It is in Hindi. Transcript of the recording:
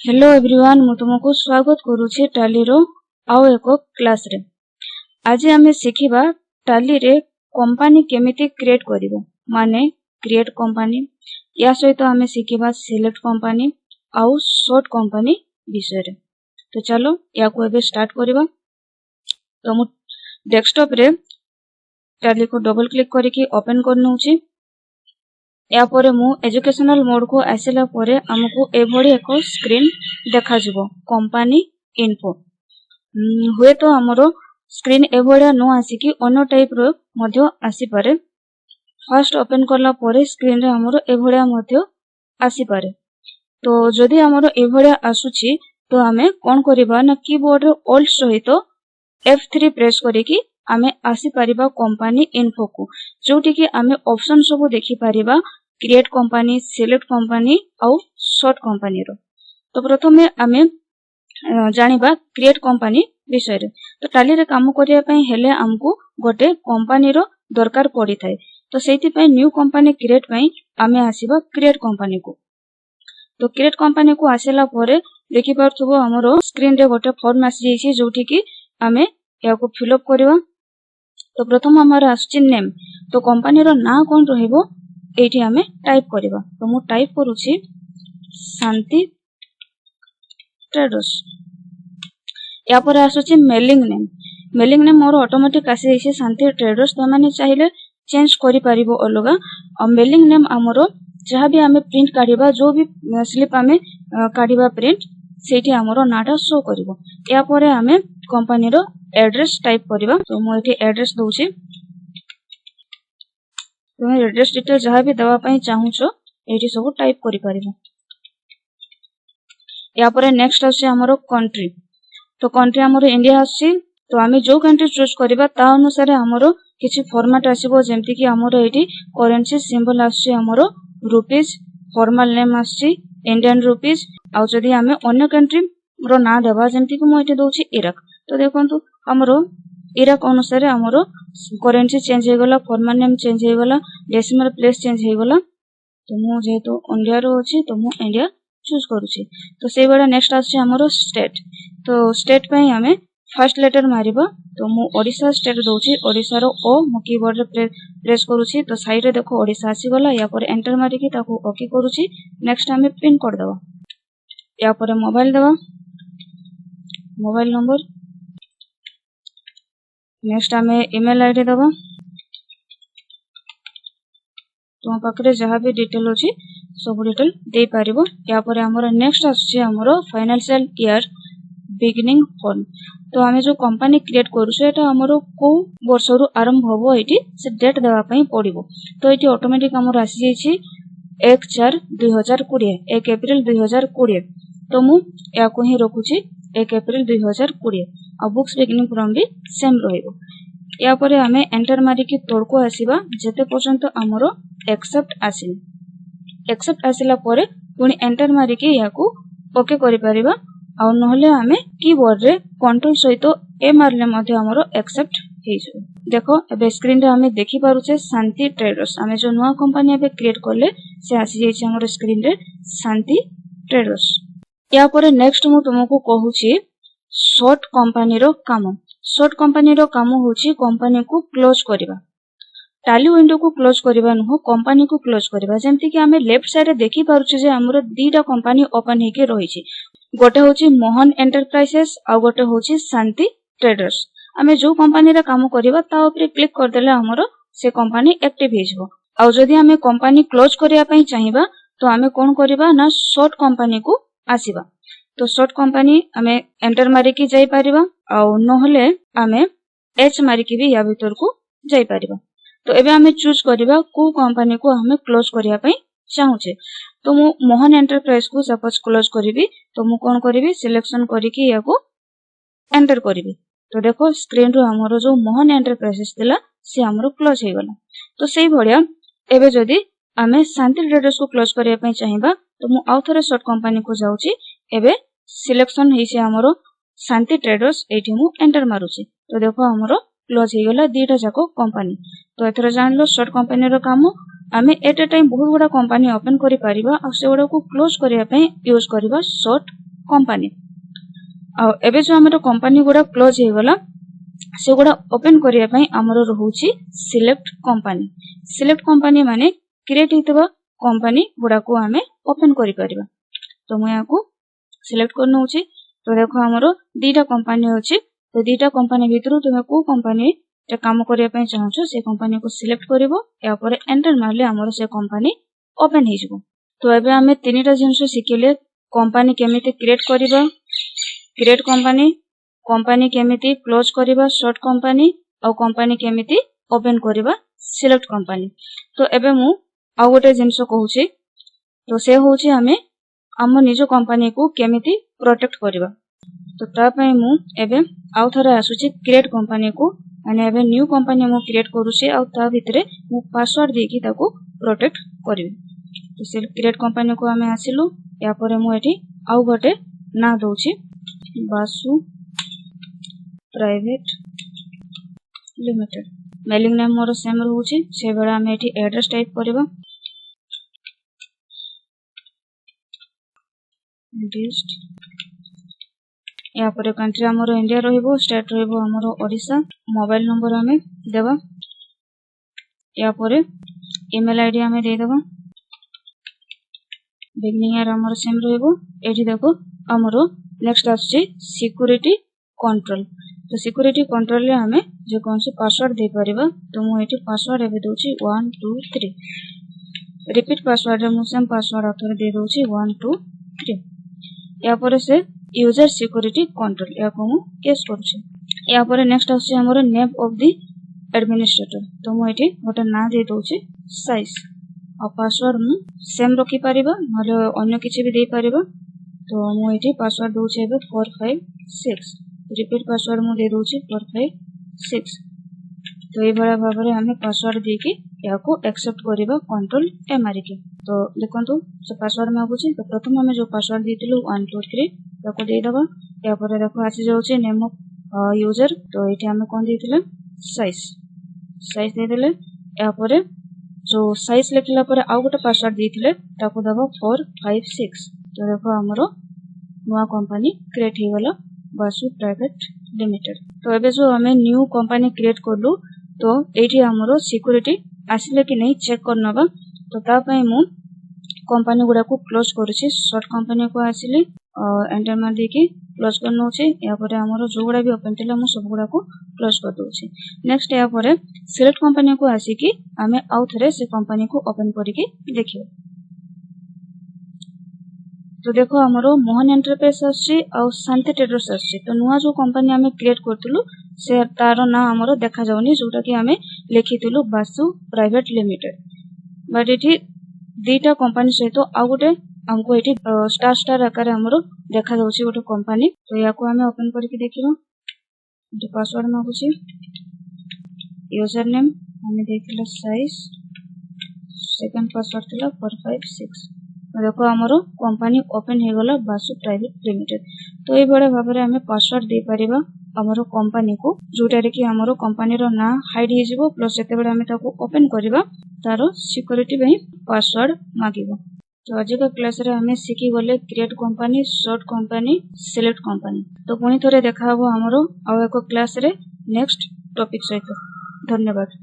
हेलो एवरीवन मु तुमको स्वागत करूछि टाली रो आउ एक क्लास रे। आज आमे सिखिबा टाली रे कंपनी केमिति क्रिएट करिवो माने क्रिएट कंपनी या सहित आमे सिखिबा सिलेक्ट कंपनी आउ सॉर्ट कंपनी विषय रे। तो चलो या को एबे स्टार्ट करिबा। तो मु डेस्कटॉप रे टाली को डबल क्लिक करके ओपन करनउछि। या परे मु एजुकेशनल मोड को आसिला परे हमको एभडी एक स्क्रीन देखा जिवो कंपनी इन्फो। हुए तो हमरो स्क्रीन एभडिया न आसी कि अन्य टाइप रो मध्य आसी पारे। फर्स्ट ओपन करला परे स्क्रीन रे हमरो एभडिया मध्य आसी पारे। तो जदि हमरो एभडिया आसुची तो हमें कोन करिबा ना कीबोर्ड रे ऑल्ट सहित F3 प्रेस करिकि आमे आसी पारिबा कंपनी इन्फो को, जोटी कि आमे ऑप्शन सब देखि Paribas create company, select company आउ सॉर्ट कंपनी रो। तो प्रथमे आमे जानिबा क्रिएट कंपनी विषय रे। तो टाली रे काम करिया पई हेले हमको गोटे कंपनी रो दरकार पड़ी थाए। तो सेति पई न्यू कंपनी क्रिएट पई आमे आसीबा क्रिएट कंपनी को। तो क्रिएट कंपनी को आसेला परे देखि परथबो हमरो स्क्रीन रे गोटे फॉर्म आसी जाईछि, जोटी कि आमे या को फिल अप करबा। तो प्रथम हमर आछि नेम। तो कंपनी रो ना कोन रहइबो एठी हमें टाइप करबा। तो मु टाइप करूछि शांति ट्रेडर्स। या पर आसुछि मेलिंग नेम। मेलिंग नेम मोर ऑटोमेटिक आसी जाईछि शांति ट्रेडर्स। तो माने चाहिले चेंज करि परिबो अलगा। आ मेलिंग नेम हमरो जहा भी हमें प्रिंट काढिबा, जो भी स्लिप हमें काढिबा प्रिंट सेठी हमरो नाटा शो करिवो। या परे हमें कंपनी रो एड्रेस टाइप करबा। तो मु एठी एड्रेस दोछि। तुम एड्रेस डिटेल जहाँ भी दवा पाई चाहू छो एठी सब टाइप करि परिबो। या परे नेक्स्ट आछे हमरो कंट्री। तो कंट्री हमरो इंडिया आछि। तो आमे जो कंट्री चूज करबा ता अनुसार हमरो किछि फॉर्मेट आसीबो, जेमति कि हमरो एठी करेंसी सिंबल आछि हमरो रुपीस, फॉर्मल नेम आछि इंडियन रुपीस। आ जदी हमें अन्य कंट्री रो ना देबा, जेमति कि मु एठी दोछि इराक। तो देखंतु हमरो इराक अनुसार हमरो करेंसी चेंज हे गला, फॉर्मल नेम चेंज हे गला, डेसिमल प्लेस चेंज हे गला। तो मु जेहेतु इंडिया रो अछि तो मु इंडिया चूज करूछि। तो सेइ बडा नेक्स्ट आछि हमरो स्टेट। तो स्टेट पई हमें फर्स्ट लेटर मारिबा। तो मु ओडिसा स्टेट दोछि। ओडिसा रो ओ मु कीबोर्ड रे प्रेस करूछि। तो साइड रे देखो ओडिसा आसी गला। या पर एंटर मारि कि ताको ओके करूछि। नेक्स्ट हमें पिन कर दबा। या पर मोबाइल दबा, मोबाइल नंबर। नेक्स्ट हमें ईमेल आईडी दबा। तो पाखरे जहाँ भी डिटेल अछि सब डिटेल दे पारिबो। या पर हमरो नेक्स्ट आछि हमरो फाइनेंशियल ईयर बिगिनिंग फॉर्म। तो हमें जो कंपनी क्रिएट करू सेटा हमरो को वर्ष रु आरंभ होबो एठी से डेट देवा पई पड़िबो। तो एठी ऑटोमेटिक हमरो आसी जाईछि 1/4/2020, 1 अप्रैल 2020। तो मु या को ही रखुछि 1 अप्रैल 2020। आ बुक्स बिगिनिंग फ्रॉम भी सेम रहइबो। या परे हमें एंटर मारि कि तोड़को आसीबा जेते पर्यंत हमरो एक्सेप्ट आसीनी। एक्सेप्ट आसिला परे पुनी एंटर मारि कि याकू ओके करि परिबा। आ नहले हमें कीबोर्ड रे कंट्रोल सहित ए मारले मध्ये हमरो एक्सेप्ट हे जइबो। देखो एबे स्क्रीन रे हमें देखि पारुछे शांति ट्रेडर्स। हमें जो नया कंपनी एबे क्रिएट करले से आसी जाईछि हमरो स्क्रीन रे शांति ट्रेडर्स। या परे नेक्स्ट मु तुमको कहूछि सॉर्ट कंपनी रो काम। सॉर्ट कंपनी रो काम होछि कंपनी को क्लोज करिबा। टाली विंडो को क्लोज करिबा न हो, कंपनी को क्लोज करिबा। जेमति कि हमें लेफ्ट साइड रे देखि पारुछे जे हमरो दीटा कंपनी ओपन हेके रहिछि। गोटे होछि मोहन एंटरप्राइजेस आ गोटे होछि शांति ट्रेडर्स। हमें जो कंपनी रे काम करिबा ता ऊपर क्लिक कर देले हमरो से कंपनी एक्टिव हे जबो। आ जदी हमें कंपनी क्लोज करिया पई चाहिबा तो हमें कोन करिबा ना सॉर्ट कंपनी को आसीबा। तो सॉर्ट कंपनी हमें एंटर मारि कि जाई परिबा। आ नहले हमें एच मारि कि भी या भीतर को जाई परिबा। तो एबे हमें चूज करिबा को कंपनी को हमें क्लोज करिया पई चाहूछे। तो मु मोहन एंटरप्राइज को सपोज क्लोज करिवि। तो मु कोन करिवि सिलेक्शन करि कि या को एंटर करिवि। तो देखो स्क्रीन रो हमरो जो मोहन एंटरप्राइजेस दिला से हमरो क्लोज हे गला। तो सेई भडिया एबे जदी हमें शांति ट्रेडर्स को क्लोज करिया पई चाहिबा तो मु आउ थरे सॉर्ट कंपनी को जाउची। एबे सिलेक्शन हेइसे हमरो शांति ट्रेडर्स। एठी मु एंटर मारुची। तो देखो हमरो क्लोज हे गला दीटा जाको कंपनी। तो एथरा जानलो सॉर्ट कंपनी रो काम आमे एट ए टाइम बहुत बड़ा कंपनी ओपन करि परिबा। आ से बड़ा को क्लोज करिया पई यूज करिबा सॉर्ट कंपनी एबे जो हमर कंपनी गुडा क्लोज हे गला से गुडा ओपन करिया पई हमर रहउची सिलेक्ट कंपनी माने क्रिएट हितबा कंपनी गुडा को हमें ओपन करि परिबा। तो मैं याको सिलेक्ट करनो होची। तो देखो हमर दीटा कंपनी अछि। तो दीटा कंपनी भितरु तुमे को कंपनी जे काम करिया पई चाहछो से कंपनी को सिलेक्ट करिवो या पर एंटर मारले हमर से कंपनी ओपन हे जिवो। तो एबे हमें तीनटा जिंस सिखिले कंपनी केमिति क्रिएट करिबा क्रिएट कंपनी केमिति क्लोज करिबा शॉर्ट कंपनी और कंपनी केमिति ओपन करिबा सिलेक्ट कंपनी। तो एबे मु आ गोटे जिंस कहूची। तो से होची हमें हम निजो कंपनी को केमिति प्रोटेक्ट करिबा। तो ता पई मु एबे आउ थरा आसुची क्रिएट कंपनी को माने एबे न्यू कंपनी मु क्रिएट करूची आ ता भितरे मु पासवर्ड देकी ताको प्रोटेक्ट करिवि। तो से क्रिएट कंपनी को हमें आसिलु या परे मु एठी आउ गोटे ना दोची Basu private limited. Mailing name मोर सेम रहउची। से बेला हमें एठी एड्रेस टाइप करिबा डिस्ट या पर कंट्री हमरो इंडिया रहइबो स्टेट रहइबो हमरो ओडिशा मोबाइल नंबर हमें देबा या पर ईमेल आईडी हमें दे देबा बिगनिंग ईयर हमरो सेम रहइबो। एठी देखो हमरो नेक्स्ट आछि सिक्योरिटी कंट्रोल। तो सिक्योरिटी कंट्रोल रे हमें जे कोन से पासवर्ड दे परिबा। तो मु एठी पासवर्ड एबे दोची 1 2 3 रिपीट पासवर्ड रे मु सेम पासवर्ड आथरे दे दोची 1 2 3 या पर से यूजर सिक्योरिटी कंट्रोल या को मु केस करछि। या पर नेक्स्ट आछि हमरो नेम ऑफ द एडमिनिस्ट्रेटर। तो मु एठी गोटे ना दे दोची साइज और पासवर्ड मु सेम रखि परिबा नले अन्य किछि भी दे परिबा। तो मु एठी पासवर्ड दोची एबे 456 रिपीट पासवर्ड मु दे दोची 456। तो ए बड़ा भाबरे हमें पासवर्ड देके या को एक्सेप्ट करिबा कंट्रोल ए मारि के। तो देखंतु से पासवर्ड मागुची। तो प्रथम हमें जो पासवर्ड दितिलु 1 2 3 ताको दे दबा या पर देखो आसी जाउची नेम ऑफ यूजर। तो एठी हमें कोन दितिले साइज दे देले या पर जो साइज लिखला पर आ गोटे पासवर्ड दितिले ताको दबा 456। तो देखो हमरो नवा कंपनी क्रिएट हे गला बासु प्राइवेट लिमिटेड। तो एबे जो हमें न्यू कंपनी क्रिएट करलु तो एठी हमरो सिक्योरिटी आसिले कि नहीं चेक करनबा। तो ता पई मु कंपनी गुडा को क्लोज करूची। शॉर्ट कंपनी को आसिले एंटर मार देके क्लोज करनो छे या पर हमरो जो गुडा भी ओपन थिला मु सब गुडा को क्लोज कर दोची। नेक्स्ट या पर सिलेक्ट कंपनी को आसी कि हमें आउ थरे से कंपनी को ओपन करिके देखियो। तो देखो हमरो मोहन एंटरप्राइज आछि और शांति ट्रेडर्स आछि। तो नुवा जो कंपनी हमें क्रिएट करथुलु से तारो ना हमरो देखा जाउनी जोटा कि हमें लिखिथुलु बासु प्राइवेट लिमिटेड। बट एठी दीटा कंपनी सहित आ गोटे हमको एठी स्टार आकार हमरो देखा जाउची गोटे कंपनी। तो या को हमें ओपन करके देखिबो। जे पासवर्ड मागुची यूजर नेम हमें देखिला साइज सेकंड पासवर्ड थिला 456। तो देखो हमरो कंपनी ओपन हे गला बासु प्राइवेट लिमिटेड। तो ए बडा भाबरे हमें पासवर्ड दे परिबा हमरो कंपनी को जोटा रे कि हमरो कंपनी रो ना हाइड हे जिवो प्लस जते बेले हमें ताको ओपन करिबा तारो सिक्योरिटी बही पासवर्ड मागिबो। तो आज का क्लास रे हमें सिखि गले create company short company select company. तो पुनी थोरे देखा हबो हमरो आ एको क्लास रे नेक्स्ट टॉपिक सहित। धन्यवाद।